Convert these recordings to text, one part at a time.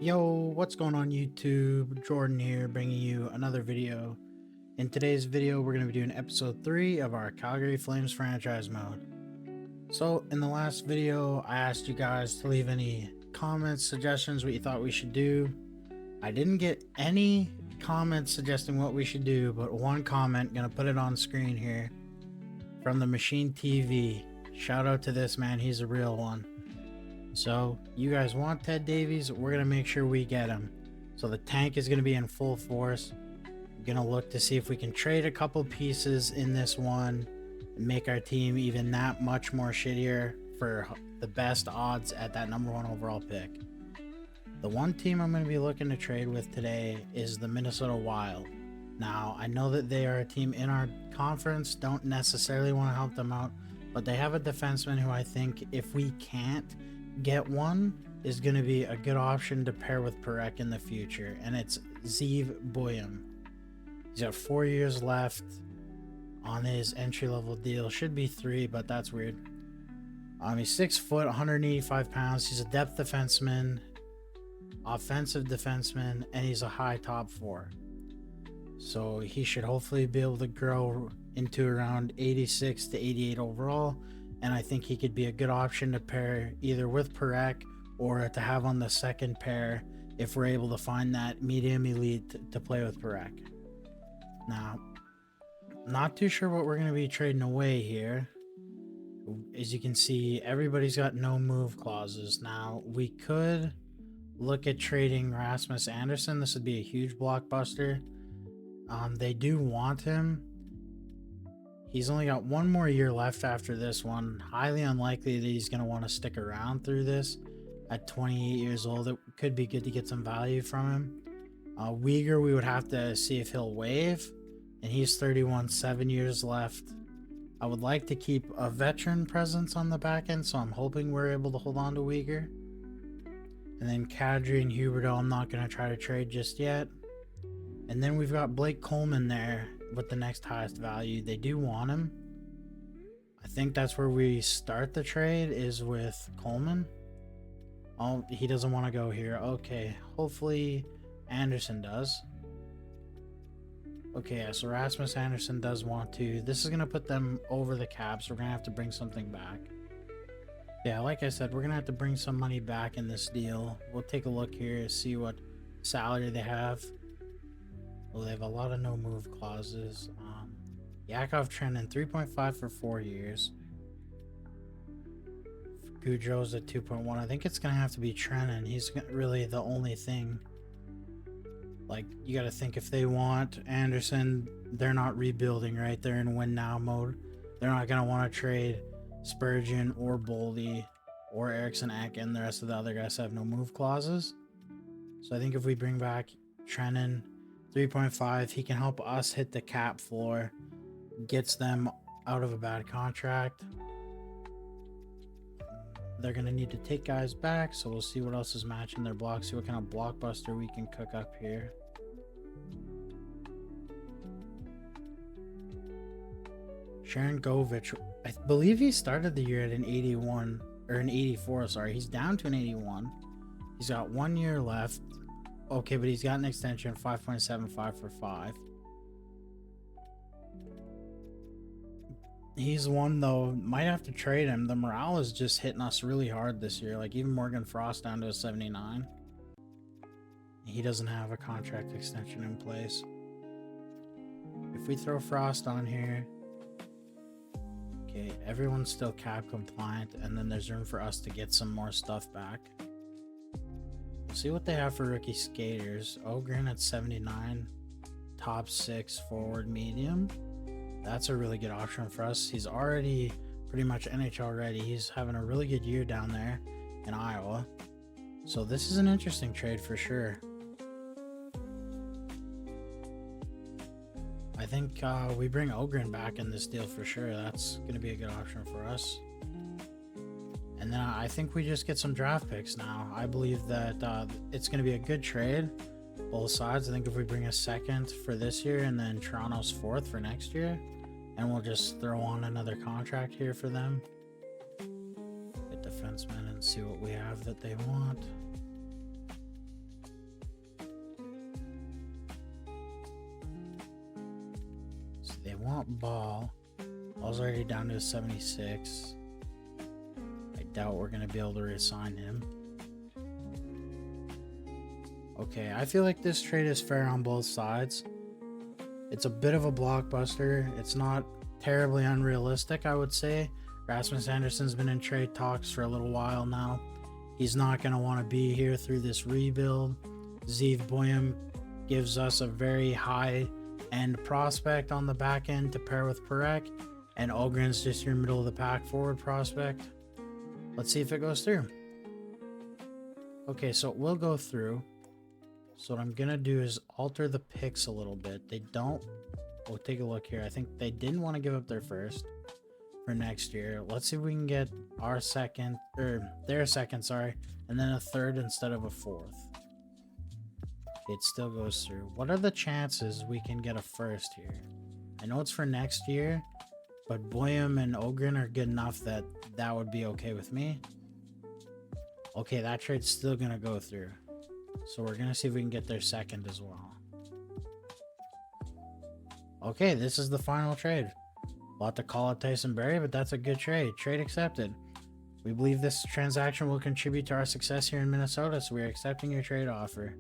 Yo, what's going on YouTube? Jordan here, bringing you another video. In today's video, we're going to be doing episode 3 of our Calgary Flames franchise mode. So, in the last video, I asked you guys to leave any comments, suggestions, what you thought we should do. I didn't get any comments suggesting what we should do, but one comment, gonna put it on screen here, from the Machine TV. Shout out to this man, he's a real one. So, you guys want Ted Davies? We're going to make sure we get him. So the tank is going to be in full force. We're going to look to see if we can trade a couple pieces in this one and make our team even that much more shittier for the best odds at that #1 overall pick. The one team I'm going to be looking to trade with today is the Minnesota Wild. Now, I know that they are a team in our conference, don't necessarily want to help them out, but they have a defenseman who I think if we can't get one is going to be a good option to pair with Perek in the future, and it's Zeev Boyum. He's got 4 years left on his entry-level deal. Should be 3, but that's weird. He's 6 foot, 185 pounds. He's a depth defenseman, offensive defenseman, and he's a high top 4. So he should hopefully be able to grow into around 86 to 88 overall. And I think he could be a good option to pair either with Perek or to have on the second pair if we're able to find that medium elite to play with Perek. Now, not too sure what we're going to be trading away here. As you can see, everybody's got no move clauses. Now, we could look at trading Rasmus Anderson. This would be a huge blockbuster. They do want him. He's only got 1 more year left after this one. Highly unlikely that he's going to want to stick around through this. At 28 years old, it could be good to get some value from him. Uyghur, we would have to see if he'll waive. And he's 31, 7 years left. I would like to keep a veteran presence on the back end, so I'm hoping we're able to hold on to Uyghur. And then Kadri and Huberdeau, I'm not going to try to trade just yet. And then we've got Blake Coleman there with the next highest value. They do want him. I think that's where we start the trade, is with Coleman. Oh, he doesn't want to go here. Okay, hopefully Anderson does. Okay, yeah, so Rasmus Anderson does want to. This is going to put them over the cap, so we're going to have to bring something back. Yeah, like I said, we're going to have to bring some money back in this deal. We'll take a look here, see what salary they have. Well, they have a lot of no move clauses. Yakov Trenin, 3.5 for 4 years. Goudreau's at 2.1. I think it's going to have to be Trenin. He's really the only thing. Like, you got to think, if they want Anderson, they're not rebuilding, right? They're in win now mode. They're not going to want to trade Spurgeon or Boldy or Eriksson Ek, and the rest of the other guys have no move clauses. So I think if we bring back Trenin, 3.5, he can help us hit the cap floor, gets them out of a bad contract. They're going to need to take guys back, so we'll see what else is matching their blocks, see what kind of blockbuster we can cook up here. Sharon Govich, I believe he started the year at an 81, or an 84, sorry. He's down to an 81. He's got 1 year left. Okay, but he's got an extension, 5.75 for 5. He's one, though, might have to trade him. The morale is just hitting us really hard this year. Like, even Morgan Frost down to a 79. He doesn't have a contract extension in place. If we throw Frost on here... Okay, everyone's still cap compliant, and then there's room for us to get some more stuff back. See what they have for rookie skaters. Ogren at 79, top 6 forward medium. That's a really good option for us. He's already pretty much NHL ready. He's having a really good year down there in Iowa. So this is an interesting trade for sure. I think we bring Ogren back in this deal for sure. That's going to be a good option for us. And then I think we just get some draft picks now. I believe that it's going to be a good trade, both sides. I think if we bring a second for this year and then Toronto's 4th for next year, and we'll just throw on another contract here for them. Get defensemen and see what we have that they want. They want Ball. Ball's already down to 76. I doubt we're going to be able to reassign him. Okay, I feel like this trade is fair on both sides. It's a bit of a blockbuster. It's not terribly unrealistic, I would say. Rasmus Anderson's been in trade talks for a little while now. He's not going to want to be here through this rebuild. Zeev Boyum gives us a very high-end prospect on the back end to pair with Perek, and Ogren's just your middle-of-the-pack forward prospect. Let's see if it goes through. Okay, so it will go through. So what I'm going to do is alter the picks a little bit. They don't... We'll take a look here. I think they didn't want to give up their first for next year. Let's see if we can get our second, or their second, sorry, and then a third instead of a fourth. It still goes through. What are the chances we can get a first here? I know it's for next year, but Boyum and Ogren are good enough that that would be okay with me. Okay, that trade's still gonna go through. So we're gonna see if we can get their second as well. Okay, this is the final trade. We'll have to call it Tyson Berry, but that's a good trade. Trade accepted. We believe this transaction will contribute to our success here in Minnesota, so we are accepting your trade offer.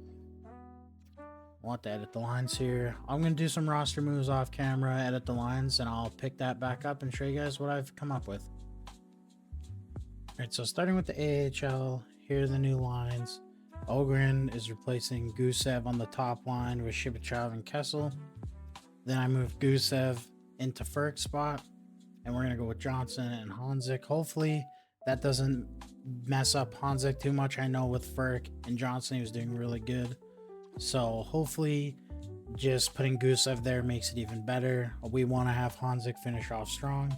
I want to edit the lines here. I'm going to do some roster moves off camera, edit the lines, and I'll pick that back up and show you guys what I've come up with. Alright, so starting with the AHL, here are the new lines. Ogren is replacing Gusev on the top line with Shibachev and Kessel. Then I moved Gusev into Ferk's spot, and we're going to go with Johnson and Honzik. Hopefully that doesn't mess up Honzik too much. I know with Ferk and Johnson he was doing really good, so hopefully just putting Gusev there makes it even better. We want to have Honzik finish off strong.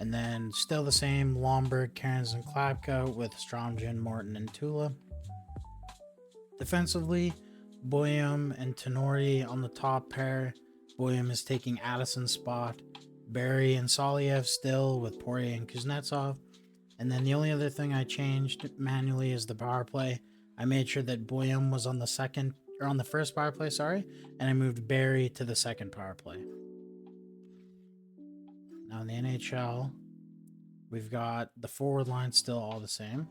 And then still the same, Lomberg, Cairns, and Klapka with Stromgren, Morton, and Tula. Defensively, Boyum and Tenori on the top pair. Boyum is taking Addison's spot. Barry and Saliev still with Poirier and Kuznetsov. And then the only other thing I changed manually is the power play. I made sure that Boyum was on the second, or on the first power play, sorry, and I moved Barry to the second power play. Now in the NHL, we've got the forward line still all the same.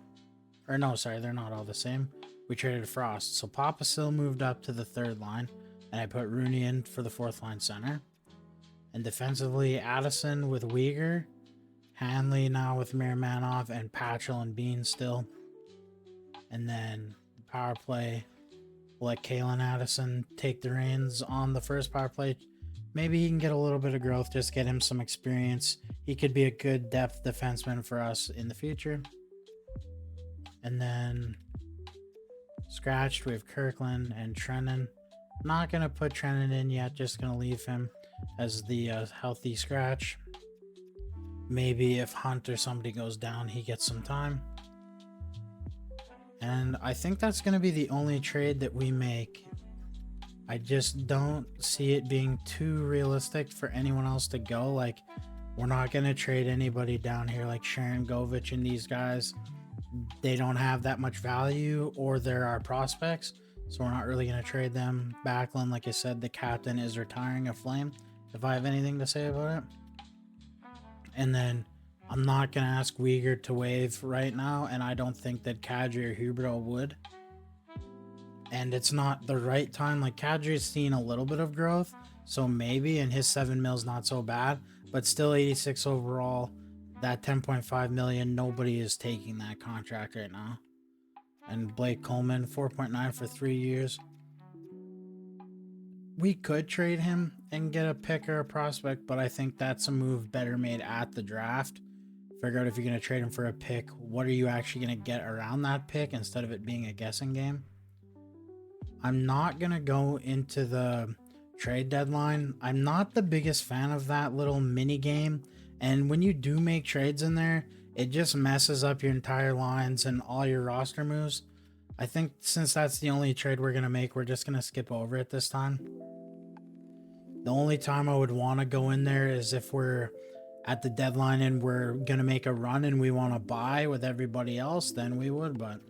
Or no, sorry, they're not all the same. We traded Frost. So Papasil moved up to the third line, and I put Rooney in for the fourth line center. And defensively, Addison with Uyghur, Hanley now with Miramanov, and Patchell and Bean still. And then power play, we'll let Kalen Addison take the reins on the first power play. Maybe he can get a little bit of growth, just get him some experience. He could be a good depth defenseman for us in the future. And then scratched, we have Kirkland and Trennan. Not going to put Trennan in yet, just going to leave him as the healthy scratch. Maybe if Hunt or somebody goes down, he gets some time. And I think that's going to be the only trade that we make. I just don't see it being too realistic for anyone else to go. Like, we're not going to trade anybody down here like Sharon Govich and these guys. They don't have that much value, or they're our prospects, so we're not really going to trade them. Backlund, like I said, the captain is retiring a Flame, if I have anything to say about it. And then I'm not going to ask Uyghur to waive right now, and I don't think that Kadri or Huberdeau would. And it's not the right time. Like, Kadri's seen a little bit of growth, so maybe, and his 7 mil's not so bad, but still 86 overall. That 10.5 million, nobody is taking that contract right now. And Blake Coleman, 4.9 for 3 years. We could trade him and get a pick or a prospect, but I think that's a move better made at the draft. Figure out if you're going to trade him for a pick, what are you actually going to get around that pick instead of it being a guessing game. I'm not going to go into the trade deadline. I'm not the biggest fan of that little mini game. And when you do make trades in there, it just messes up your entire lines and all your roster moves. I think since that's the only trade we're going to make, we're just going to skip over it this time. The only time I would want to go in there is if we're at the deadline and we're going to make a run and we want to buy with everybody else, then we would. But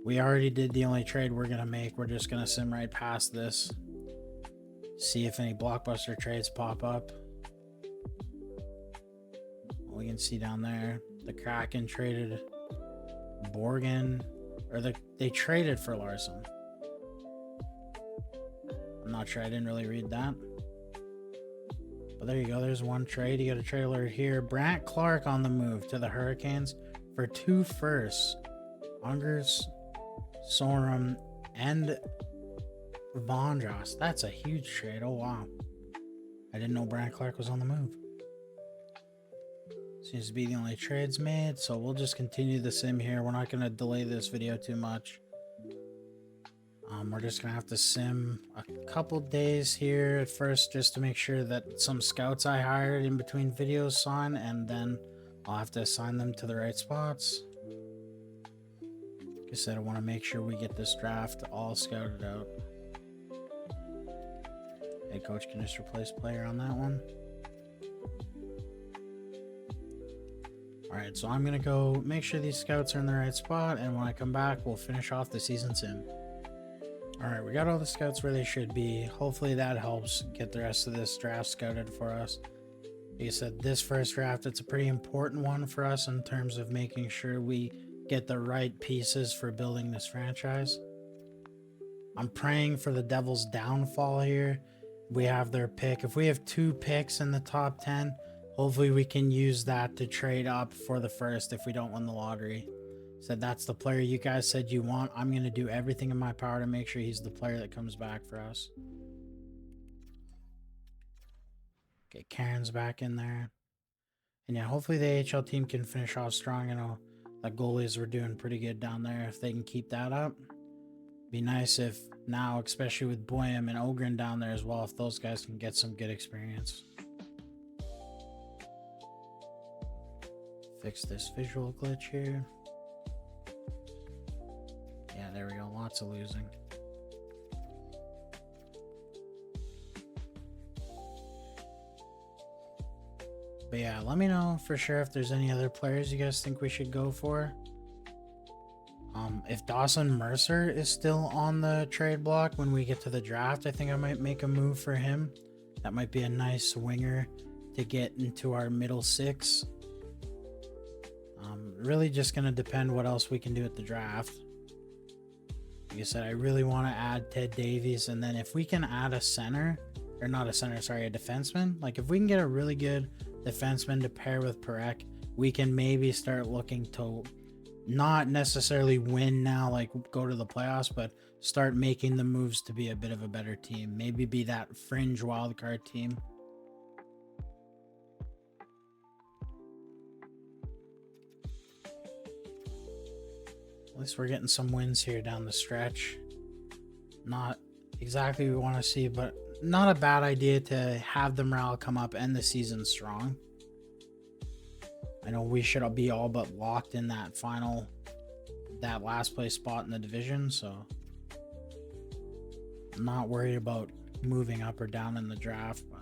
we already did the only trade we're going to make. We're just going to sim right past this. see if any blockbuster trades pop up. We can see down there the Kraken traded Borgen, or they traded for Larson. I'm not sure, I didn't really read that. But there you go, there's one trade. You got a trade alert here. Brant Clark on the move to the Hurricanes for 2 firsts. Ungers, Sorum, and Vondros. That's a huge trade. Oh wow. I didn't know Brant Clark was on the move. Seems to be the only trades made, so we'll just continue the sim here. We're not going to delay this video too much. We're just going to have to sim a couple days here at first just to make sure that some scouts I hired in between videos sign, and then I'll have to assign them to the right spots. Like I said, I want to make sure we get this draft all scouted out. Head coach can just replace player on that one. Alright, so I'm going to go make sure these scouts are in the right spot, and when I come back, we'll finish off the season sim. Alright, we got all the scouts where they should be. Hopefully that helps get the rest of this draft scouted for us. Like I said, this first draft, it's a pretty important one for us in terms of making sure we get the right pieces for building this franchise. I'm praying for the Devils' downfall here. We have their pick. If we have 2 picks in the top 10, hopefully we can use that to trade up for the first if we don't win the lottery. Said that's the player you guys said you want. I'm going to do everything in my power to make sure he's the player that comes back for us. Get Karen's back in there. And yeah, hopefully the AHL team can finish off strong. You know, the goalies were doing pretty good down there. If they can keep that up, be nice if now, especially with Boyum and Ogren down there as well, if those guys can get some good experience. Fix this visual glitch here. Yeah, there we go. Lots of losing. But yeah, let me know for sure if there's any other players you guys think we should go for. If Dawson Mercer is still on the trade block when we get to the draft, I think I might make a move for him. That might be a nice winger to get into our middle 6. Really just going to depend what else we can do at the draft. Like I said, I really want to add Ted Davies, and then if we can add a center, or not a center, sorry, a defenseman. Like if we can get a really good defenseman to pair with Perek, we can maybe start looking to not necessarily win now, like go to the playoffs, but start making the moves to be a bit of a better team. Maybe be that fringe wildcard team. At least we're getting some wins here down the stretch. Not exactly what we want to see, but not a bad idea to have the morale come up and the season strong. I know we should be all but locked in that last place spot in the division, so I'm not worried about moving up or down in the draft, but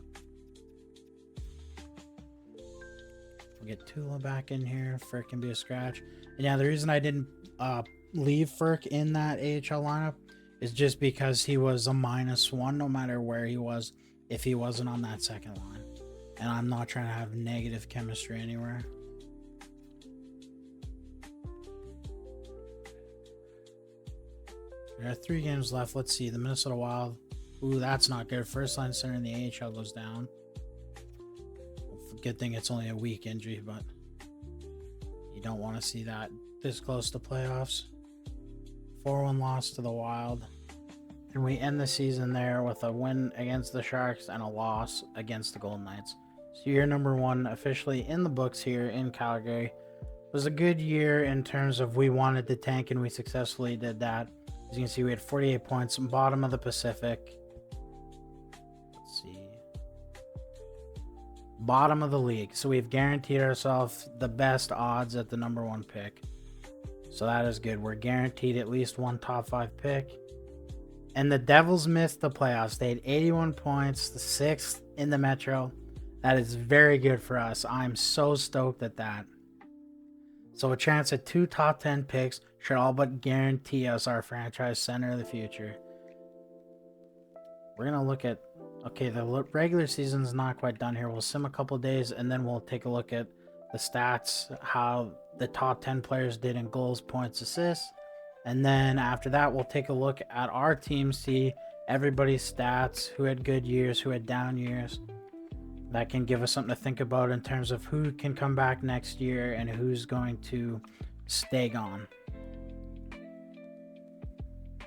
we'll get Tula back in here. Ferk can be a scratch. And yeah, the reason I didn't leave Ferk in that AHL lineup is just because he was a -1 no matter where he was if he wasn't on that second line. And I'm not trying to have negative chemistry anywhere. There are 3 games left. Let's see. The Minnesota Wild. Ooh, that's not good. First line center in the AHL goes down. Good thing it's only a weak injury, but you don't want to see that this close to playoffs. 4-1 loss to the Wild. And we end the season there with a win against the Sharks and a loss against the Golden Knights. So year number 1 officially in the books here in Calgary. It was a good year in terms of we wanted to tank and we successfully did that. As you can see, we had 48 points, bottom of the Pacific. Let's see. Bottom of the league. So we've guaranteed ourselves the best odds at the number 1 pick. So that is good. We're guaranteed at least one top 5 pick. And the Devils missed the playoffs. They had 81 points, the 6th in the Metro. That is very good for us. I'm so stoked at that. So a chance at 2 top 10 picks should all but guarantee us our franchise center of the future. We're going to look at Okay, the regular season's not quite done here. We'll sim a couple days and then we'll take a look at the stats, how the top 10 players did in goals, points, assists. And then after that, we'll take a look at our team, see everybody's stats, who had good years, who had down years. That can give us something to think about in terms of who can come back next year and who's going to stay gone.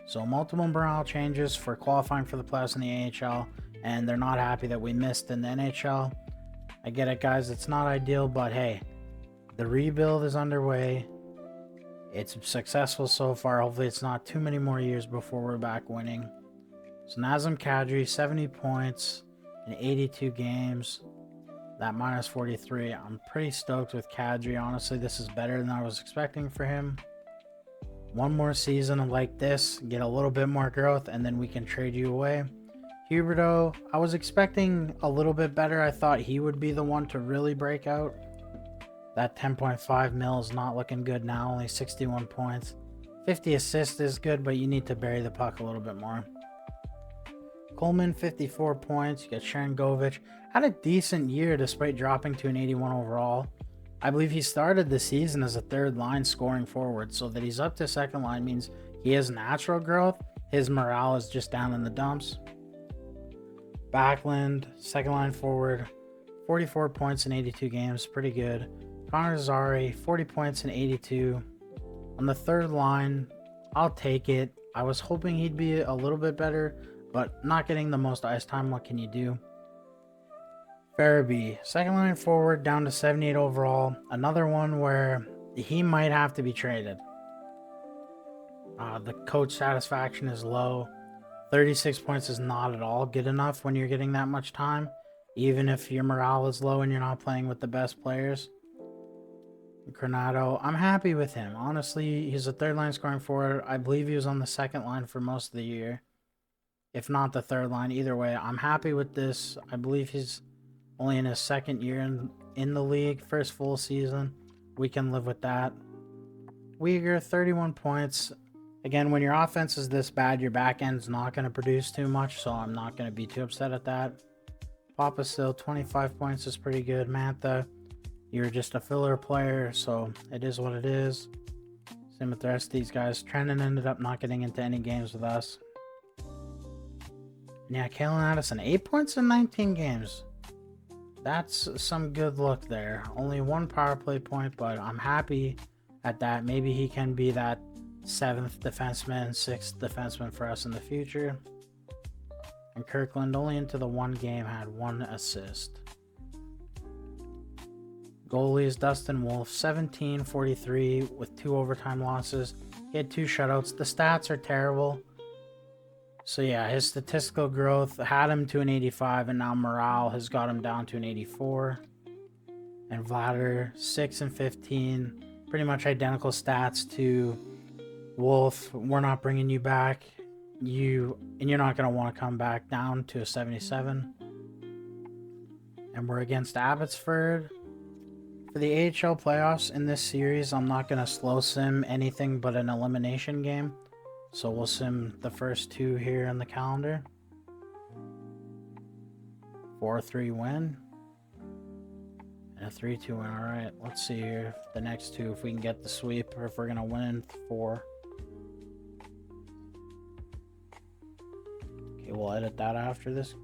So multiple morale changes for qualifying for the playoffs in the AHL, and they're not happy that we missed in the NHL. I get it, guys. It's not ideal, but hey, the rebuild is underway. It's successful so far. Hopefully it's not too many more years before we're back winning. So Nazem Kadri, 70 points in 82 games. That minus 43. I'm pretty stoked with Kadri. Honestly, this is better than I was expecting for him. One more season like this, get a little bit more growth, and then we can trade you away. Huberto, I was expecting a little bit better. I thought he would be the one to really break out. That 10.5 mil is not looking good now, only 61 points. 50 assists is good, but you need to bury the puck a little bit more. Coleman, 54 points. You got Sharon Govich. Had a decent year despite dropping to an 81 overall. I believe he started the season as a third line scoring forward, so that he's up to second line means he has natural growth. His morale is just down in the dumps. Backlund, second line forward, 44 points in 82 games, pretty good. Connor Zary, 40 points in 82. On the third line, I'll take it. I was hoping he'd be a little bit better, but not getting the most ice time, what can you do? Farabee, second line forward, down to 78 overall. Another one where he might have to be traded. The coach satisfaction is low. 36 points is not at all good enough when you're getting that much time, even if your morale is low and you're not playing with the best players. Granado, I'm happy with him. Honestly, he's a third line scoring forward. I believe he was on the second line for most of the year, if not the third line. Either way, I'm happy with this. I believe he's only in his second year in the league, first full season. We can live with that. Uyghur, 31 points. Again, when your offense is this bad, your back end's not going to produce too much, so I'm not going to be too upset at that. Papa still, 25 points is pretty good. Mantha, you're just a filler player, so it is what it is. Same with the rest of these guys. Trenton ended up not getting into any games with us. Yeah, Kalen Addison, 8 points in 19 games. That's some good luck there. Only one power play point, but I'm happy at that. Maybe he can be that 7th defenseman, 6th defenseman for us in the future. And Kirkland, only into the one game, had 1 assist. Goalies, Dustin Wolf, 17-43 with 2 overtime losses. He had 2 shutouts. The stats are terrible. So yeah, his statistical growth had him to an 85, and now morale has got him down to an 84. And Vladar, 6-15, pretty much identical stats to Wolf. We're not bringing you back. You're not going to want to come back down to a 77. And we're against Abbotsford. For the AHL playoffs in this series, I'm not going to slow sim anything but an elimination game. So we'll sim the first 2 here in the calendar. 4-3 win. And a 3-2 win. Alright, let's see here. The next 2, if we can get the sweep, or if we're going to win in 4. Okay, we'll edit that after this.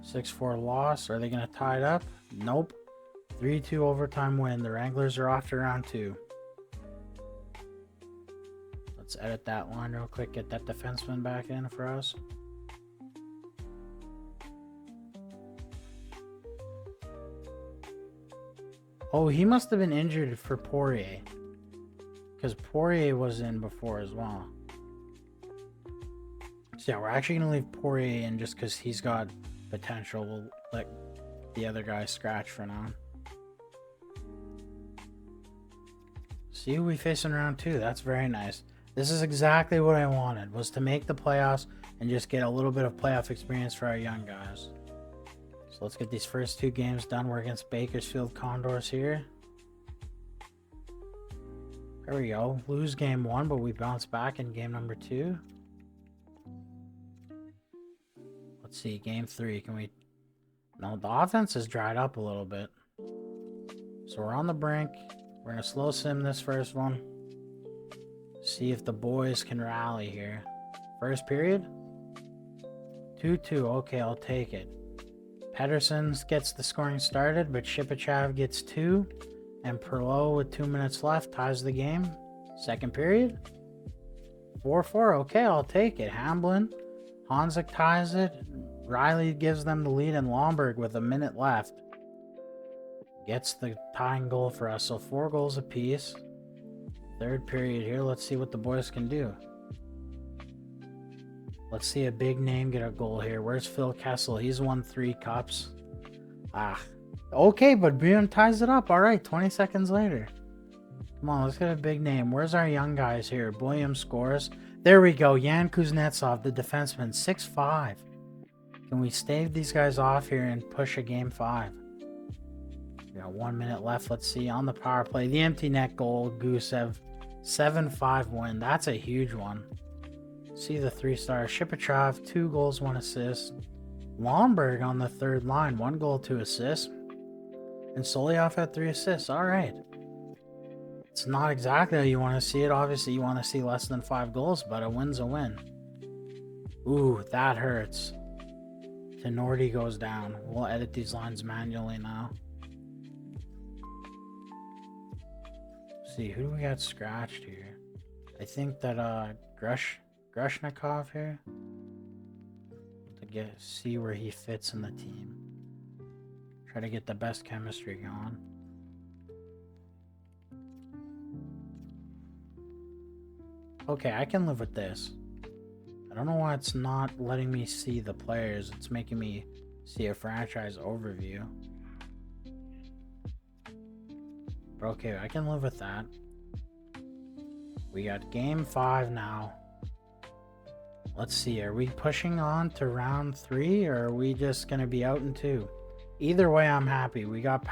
6-4 loss. Are they going to tie it up? Nope. 3-2 overtime win. The Wranglers are off to round 2. Let's edit that line real quick, get that defenseman back in for us. Oh, he must have been injured for Poirier, because Poirier was in before as well. So yeah, we're actually going to leave Poirier in just because he's got potential. We'll let the other guy scratch for now. See who we face in round 2. That's very nice. This is exactly what I wanted, was to make the playoffs and just get a little bit of playoff experience for our young guys. So let's get these first 2 games done. We're against Bakersfield Condors here. There we go. Lose game 1, but we bounce back in game number 2. Let's see, game 3. Can we... No, the offense has dried up a little bit. So we're on the brink. We're going to slow sim this first one. See if the boys can rally here. First period. 2-2. Okay, I'll take it. Pedersen gets the scoring started, but Shipachev gets 2. And Perlow with 2 minutes left ties the game. Second period. 4-4. Okay, I'll take it. Hamblin. Hanzik ties it. Riley gives them the lead, and Lomberg with a minute left gets the tying goal for us. So 4 goals apiece. Third period here. Let's see what the boys can do. Let's see a big name get a goal here. Where's Phil Kessel? He's won 3 cups. Okay, but Bjorn ties it up. All right, 20 seconds later. Come on, let's get a big name. Where's our young guys here? Williams scores. There we go. Yan Kuznetsov, the defenseman, 6'5". Can we stave these guys off here and push a game 5? We got 1 minute left. Let's see. On the power play, the empty net goal. Gusev, 7-5 win. That's a huge one. See the 3-star. Shipachev, 2 goals, 1 assist. Lomberg on the third line, 1 goal, 2 assists. And Solioff had 3 assists. All right. It's not exactly how you want to see it. Obviously, you want to see less than 5 goals, but a win's a win. Ooh, that hurts. Tenorti goes down. We'll edit these lines manually now. Let's see, who do we got scratched here? I think that Greshnikov here. To see where he fits in the team. Try to get the best chemistry going. Okay, I can live with this. I don't know why it's not letting me see the players. It's making me see a franchise overview. But okay, I can live with that. We got game 5 now. Let's see, are we pushing on to round 3 or are we just going to be out in 2? Either way, I'm happy. We had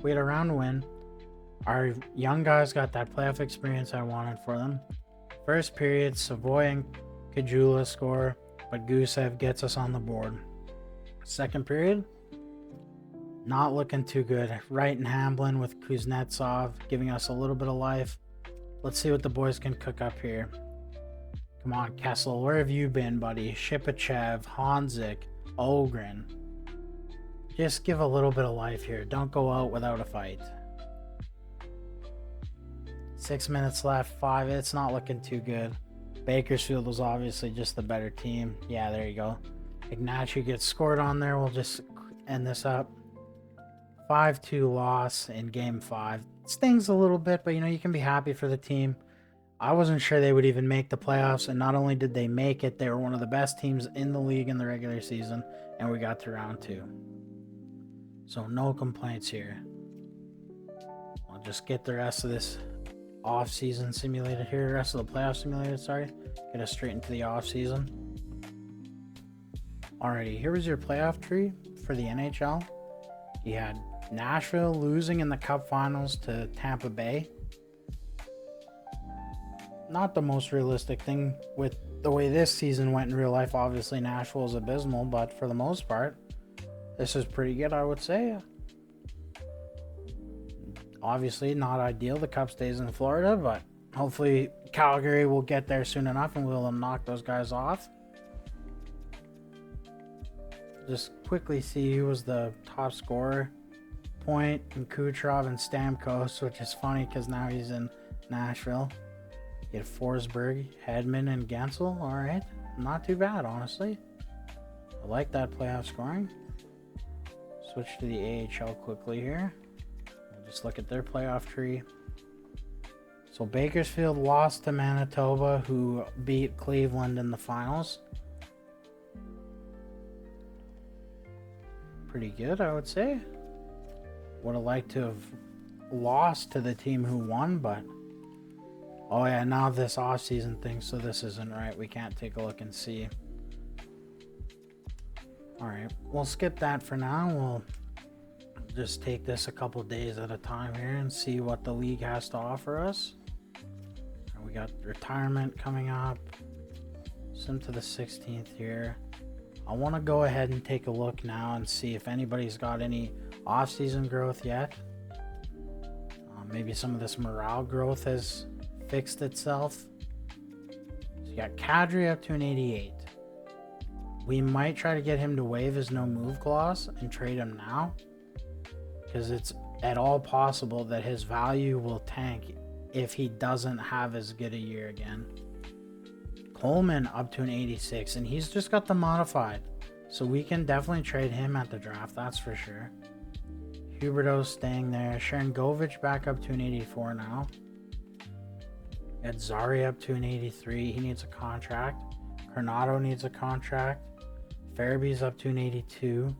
a round win. Our young guys got that playoff experience I wanted for them. First period, Savoy and Kajula score, but Gusev gets us on the board. Second period, not looking too good. Wright and Hamblin with Kuznetsov giving us a little bit of life. Let's see what the boys can cook up here. Come on, Kessel, where have you been, buddy? Shipachev, Hanzik, Ogren. Just give a little bit of life here. Don't go out without a fight. 6 minutes left, 5. It's not looking too good. Bakersfield was obviously just the better team. Yeah, there you go. Ignacio gets scored on there. We'll just end this up. 5-2 loss in game 5. It stings a little bit, but you can be happy for the team. I wasn't sure they would even make the playoffs, and not only did they make it, they were one of the best teams in the league in the regular season, and we got to round 2. So no complaints here. I'll just get the rest of this off-season simulated here, the rest of the playoff simulated, sorry. Get us straight into the off-season. Alrighty, here was your playoff tree for the NHL. You had Nashville losing in the Cup Finals to Tampa Bay. Not the most realistic thing with the way this season went in real life. Obviously, Nashville is abysmal, but for the most part, this is pretty good, I would say. Obviously, not ideal. The Cup stays in Florida, but hopefully Calgary will get there soon enough and we'll knock those guys off. Just quickly see who was the top scorer. Point and Kucherov and Stamkos, which is funny because now he's in Nashville. You had Forsberg, Hedman, and Gensel. All right, not too bad, honestly. I like that playoff scoring. Switch to the AHL quickly here. We'll just look at their playoff tree. So Bakersfield lost to Manitoba, who beat Cleveland in the finals. Pretty good, I would say. Would have liked to have lost to the team who won, but oh yeah, now this off-season thing, so this isn't right. We can't take a look and see. Alright, we'll skip that for now. We'll just take this a couple days at a time here and see what the league has to offer us. And we got retirement coming up. Sim to the 16th here. I want to go ahead and take a look now and see if anybody's got any off-season growth yet. Maybe some of this morale growth has fixed itself. So you got Kadri up to an 88. We might try to get him to waive his no move clause and trade him now, because it's at all possible that his value will tank if he doesn't have as good a year again. Coleman up to an 86, and he's just got the modified, so we can definitely trade him at the draft, that's for sure. Huberdeau staying there. Sharangovich back up to an 84 now. Got Zari up to an 83. He needs a contract. Coronado needs a contract. Farabee's up to an 82.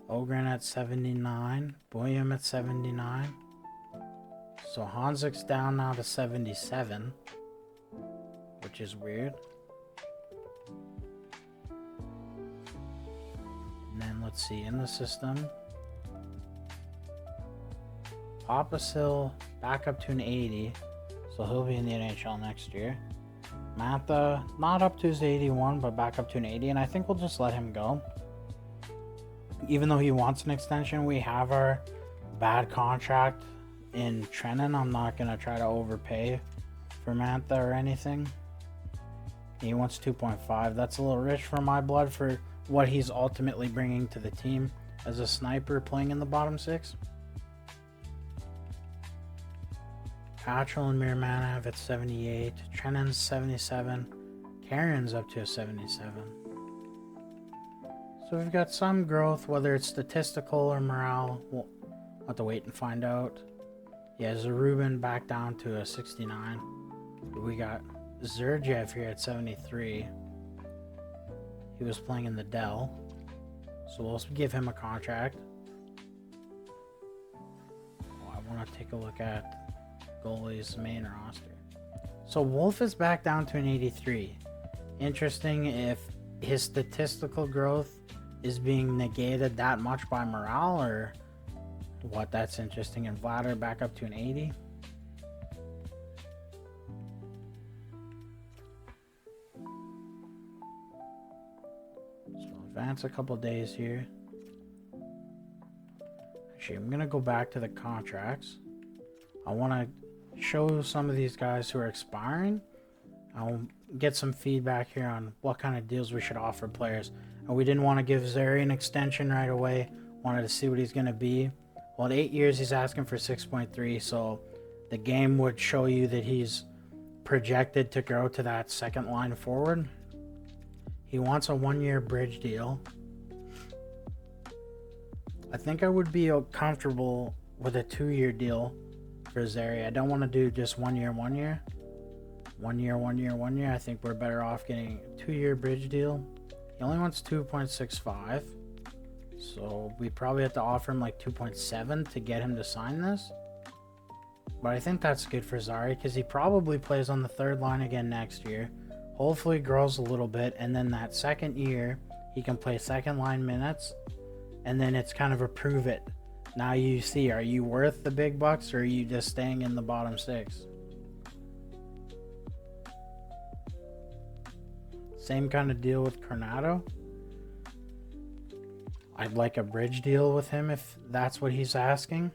Ogren at 79. Boyum at 79. So Hansik's down now to 77, which is weird. And then let's see, in the system, Papasil back up to an 80, so he'll be in the NHL next year. Mantha not up to his 81, but back up to an 80, and I think we'll just let him go. Even though he wants an extension, we have our bad contract in Trenton. I'm not going to try to overpay for Mantha or anything. He wants 2.5. That's a little rich for my blood for what he's ultimately bringing to the team as a sniper playing in the bottom six. Patchell and Mirmanav at 78. Trennan's 77. Karen's up to a 77. So we've got some growth, whether it's statistical or morale. We'll have to wait and find out. Yeah, Zarubin back down to a 69. We got Zurjev here at 73. He was playing in the Dell, so we'll also give him a contract. Oh, I want to take a look at goalie's main roster. So Wolf is back down to an 83. Interesting if his statistical growth is being negated that much by morale or what. That's interesting. And Vladar back up to an 80. So advance a couple days here. Actually, I'm gonna go back to the contracts. I want to show some of these guys who are expiring. I'll get some feedback here on what kind of deals we should offer players. And we didn't want to give Zary an extension right away. Wanted to see what he's going to be. Well, at 8 years, he's asking for 6.3. So the game would show you that he's projected to grow to that second line forward. He wants a 1-year bridge deal. I think I would be comfortable with a 2-year deal for Zary. I don't want to do just 1 year, 1 year. 1 year, 1 year, 1 year. I think we're better off getting a 2-year bridge deal. He only wants 2.65. So we probably have to offer him like 2.7 to get him to sign this. But I think that's good for Zary because he probably plays on the third line again next year. Hopefully grows a little bit, and then that second year he can play second line minutes, and then it's kind of a prove it. Now you see, are you worth the big bucks or are you just staying in the bottom six? Same kind of deal with Coronado. I'd like a bridge deal with him if that's what he's asking.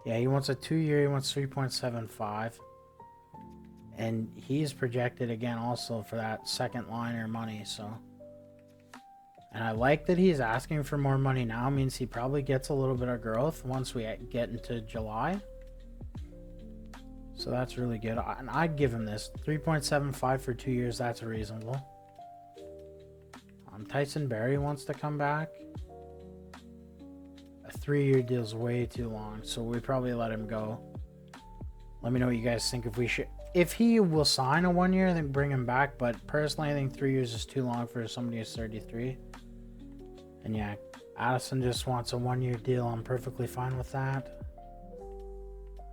Yeah, he wants a 2-year, he wants 3.75. And he's projected again also for that second liner money, so. And I like that he's asking for more money now. It means he probably gets a little bit of growth once we get into July. So that's really good. And I'd give him this. 3.75 for 2 years, that's reasonable. Tyson Berry wants to come back. A 3-year deal is way too long, so we probably let him go. Let me know what you guys think. If he will sign a 1 year, then bring him back. But personally, I think 3 years is too long for somebody who's 33. And yeah, Addison just wants a 1-year deal. I'm perfectly fine with that.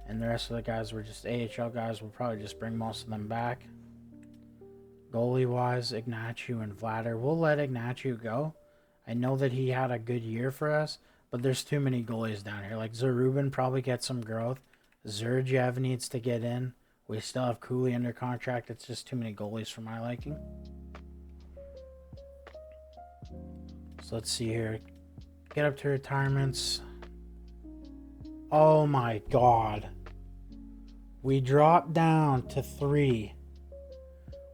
And the rest of the guys were just AHL guys. We'll probably just bring most of them back. Goalie-wise, Ignatiu and Vladar. We'll let Ignatiu go. I know that he had a good year for us, but there's too many goalies down here. Like Zarubin probably gets some growth. Zurjev needs to get in. We still have Cooley under contract. It's just too many goalies for my liking. So let's see here. Get up to retirements. Oh my god. We dropped down to 3.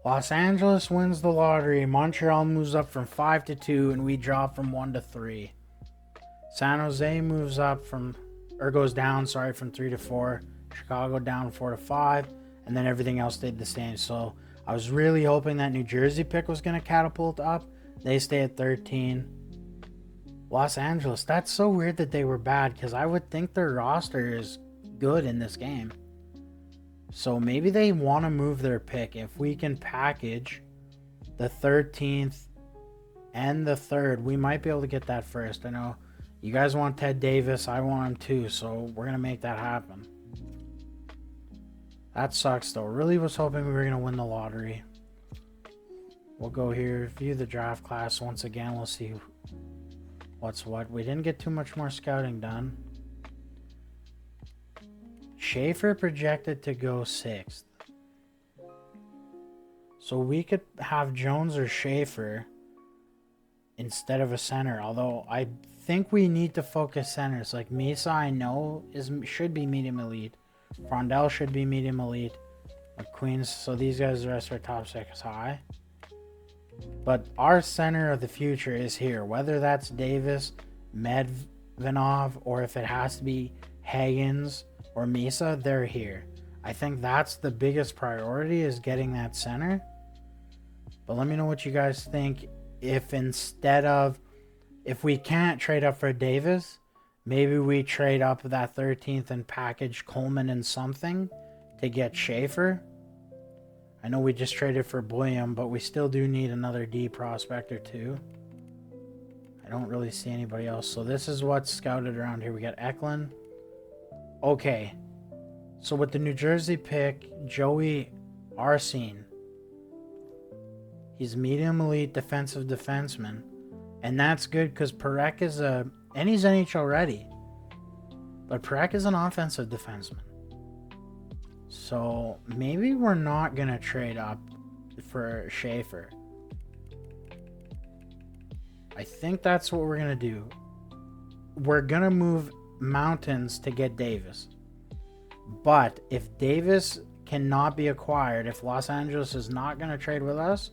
Los Angeles wins the lottery. Montreal moves up from 5 to 2, and we drop from 1 to 3. San Jose moves up from, or goes down, sorry, from 3 to 4. Chicago down 4 to 5, and then everything else stayed the same. So I was really hoping that New Jersey pick was going to catapult up. They stay at 13. Los Angeles, that's so weird that they were bad, because I would think their roster is good in this game. So maybe they want to move their pick. If we can package the 13th and the 3rd, we might be able to get that first. I know you guys want Ted Davis. I want him too, so we're going to make that happen. That sucks though. Really was hoping we were going to win the lottery. We'll go here, view the draft class once again. We'll see what's what. We didn't get too much more scouting done. Schaefer projected to go 6th. So we could have Jones or Schaefer instead of a center. Although I think we need to focus centers. Like Mesa, I know should be medium elite. Frondell should be medium elite. McQueen's, so these guys, the rest are top 6 high. But our center of the future is here. Whether that's Davis, Medvinov, or if it has to be Higgins or Mesa, they're here. I think that's the biggest priority, is getting that center. But let me know what you guys think. If we can't trade up for Davis, maybe we trade up that 13th and package Coleman and something to get Schaefer. I know we just traded for William, but we still do need another D prospect or two. I don't really see anybody else. So this is what's scouted around here. We got Eklund. Okay. So with the New Jersey pick, Joey Arsene. He's medium elite defensive defenseman. And that's good because Perek is and he's NHL ready. But Perek is an offensive defenseman. So maybe we're not going to trade up for Schaefer. I think that's what we're going to do. We're going to move Mountains to get Davis. But if Davis cannot be acquired, if Los Angeles is not going to trade with us,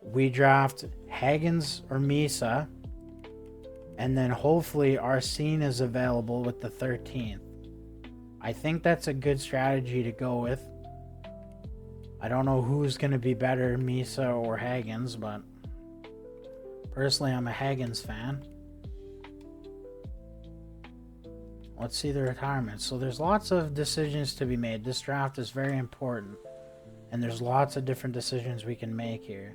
we draft Higgins or Mesa. And then hopefully Arsene is available with the 13th. I think that's a good strategy to go with. I don't know who's going to be better, Mesa or Higgins, but personally I'm a Higgins fan. Let's see the retirement. So there's lots of decisions to be made. This draft is very important. And there's lots of different decisions we can make here.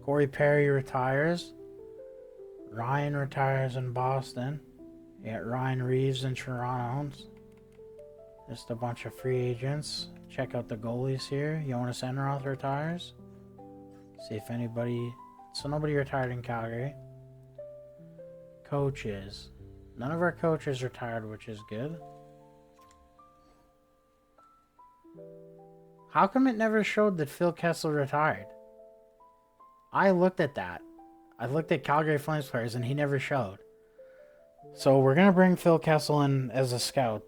Corey Perry retires. Ryan retires in Boston. You got Ryan Reeves in Toronto. Just a bunch of free agents. Check out the goalies here. Jonas Enroth retires. See if anybody... So nobody retired in Calgary. Coaches. None of our coaches retired, which is good. How come it never showed that Phil Kessel retired? I looked at that. I looked at Calgary Flames players and he never showed. So we're going to bring Phil Kessel in as a scout.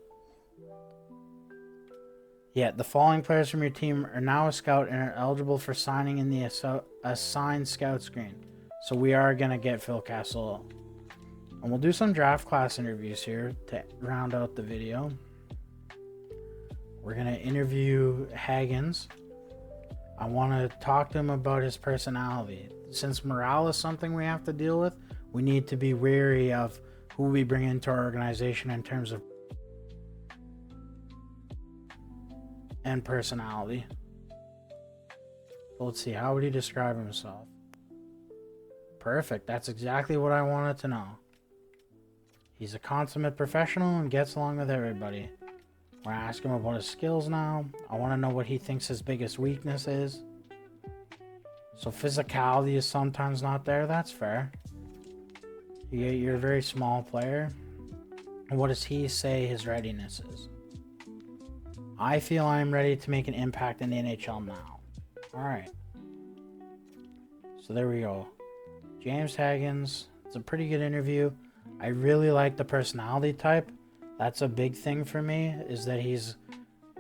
Yeah, the following players from your team are now a scout and are eligible for signing in the assigned scout screen. So we are going to get Phil Kessel. And we'll do some draft class interviews here to round out the video. We're going to interview Higgins. I want to talk to him about his personality. Since morale is something we have to deal with, we need to be wary of who we bring into our organization in terms of and personality. So let's see, how would he describe himself? Perfect, that's exactly what I wanted to know. He's a consummate professional and gets along with everybody. We're gonna ask him about his skills now. I want to know what he thinks his biggest weakness is. So physicality is sometimes not there, that's fair. You're a very small player. And what does he say his readiness is? I feel I'm ready to make an impact in the NHL now. Alright. So there we go. James Higgins, It's a pretty good interview. I really like the personality type. That's a big thing for me, is that he's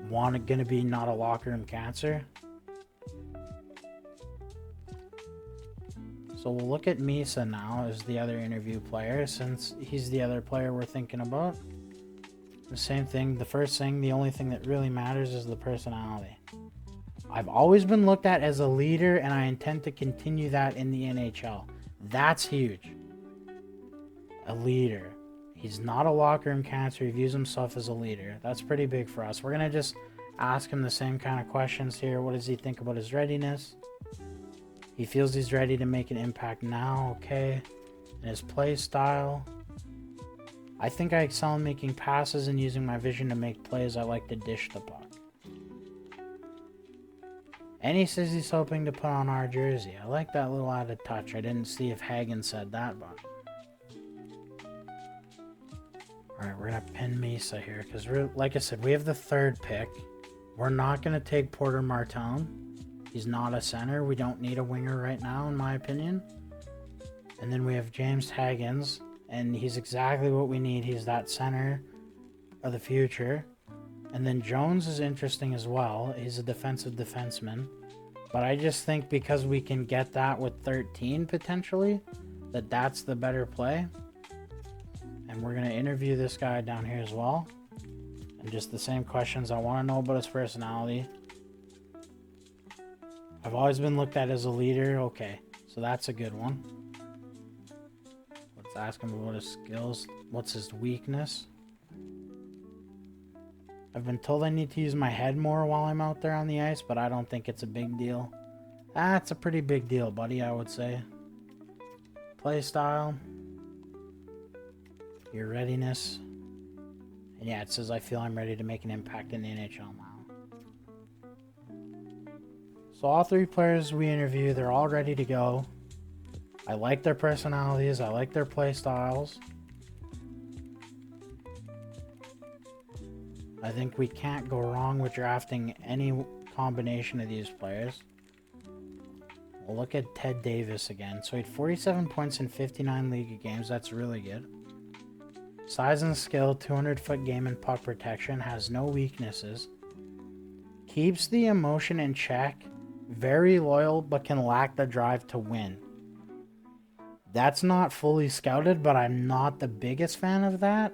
going to be not a locker room cancer. So we'll look at Misa now as the other interview player, since he's the other player we're thinking about. The same thing, the only thing that really matters is the personality. I've always been looked at as a leader, and I intend to continue that in the NHL. That's huge. A leader. He's not a locker room cancer. He views himself as a leader. That's pretty big for us. We're going to just ask him the same kind of questions here. What does he think about his readiness? He feels he's ready to make an impact now. Okay. And his play style. I think I excel in making passes and using my vision to make plays. I like to dish the puck. And he says he's hoping to put on our jersey. I like that little added touch. I didn't see if Hagen said that, but... Alright, we're going to pin Misa here, because like I said, we have the 3rd pick. We're not going to take Porter Martone. He's not a center. We don't need a winger right now, in my opinion. And then we have James Hagens, and he's exactly what we need. He's that center of the future. And then Jones is interesting as well. He's a defensive defenseman. But I just think because we can get that with 13 potentially, that's the better play. And we're going to interview this guy down here as well. And just the same questions. I want to know about his personality. I've always been looked at as a leader. Okay, so that's a good one. Let's ask him about his skills. What's his weakness? I've been told I need to use my head more while I'm out there on the ice, but I don't think it's a big deal. That's a pretty big deal, buddy, I would say. Play style. Your readiness. And yeah, it says I feel I'm ready to make an impact in the NHL now. So all 3 players we interview, they're all ready to go. I like their personalities. I like their play styles. I think we can't go wrong with drafting any combination of these players. We'll look at Ted Davis again. So he had 47 points in 59 league games. That's really good. Size and skill, 200-foot game and puck protection. Has no weaknesses. Keeps the emotion in check. Very loyal, but can lack the drive to win. That's not fully scouted, but I'm not the biggest fan of that.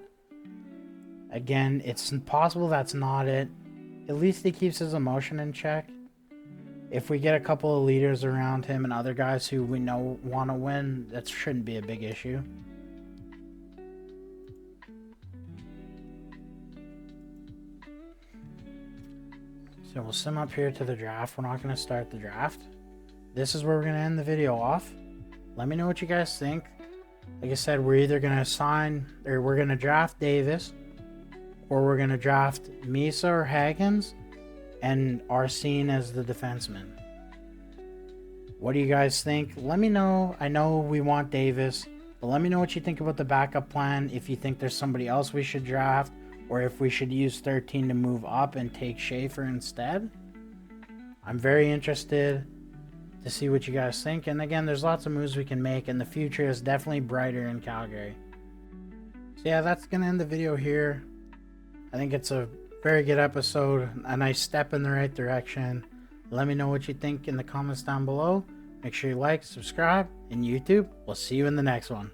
Again, it's possible that's not it. At least he keeps his emotion in check. If we get a couple of leaders around him and other guys who we know want to win, that shouldn't be a big issue. So we'll sim up here to the draft. We're not going to start the draft. This is where we're going to end the video off. Let me know what you guys think. Like I said, we're either going to we're going to draft Davis, or we're going to draft Misa or Hagens and Arsene as the defenseman. What do you guys think? Let me know. I know we want Davis, but let me know what you think about the backup plan. If you think there's somebody else we should draft, or if we should use 13 to move up and take Schaefer instead. I'm very interested to see what you guys think. And again, there's lots of moves we can make, and the future is definitely brighter in Calgary. So yeah, that's going to end the video here. I think it's a very good episode, a nice step in the right direction. Let me know what you think in the comments down below. Make sure you like, subscribe, and YouTube. We'll see you in the next one.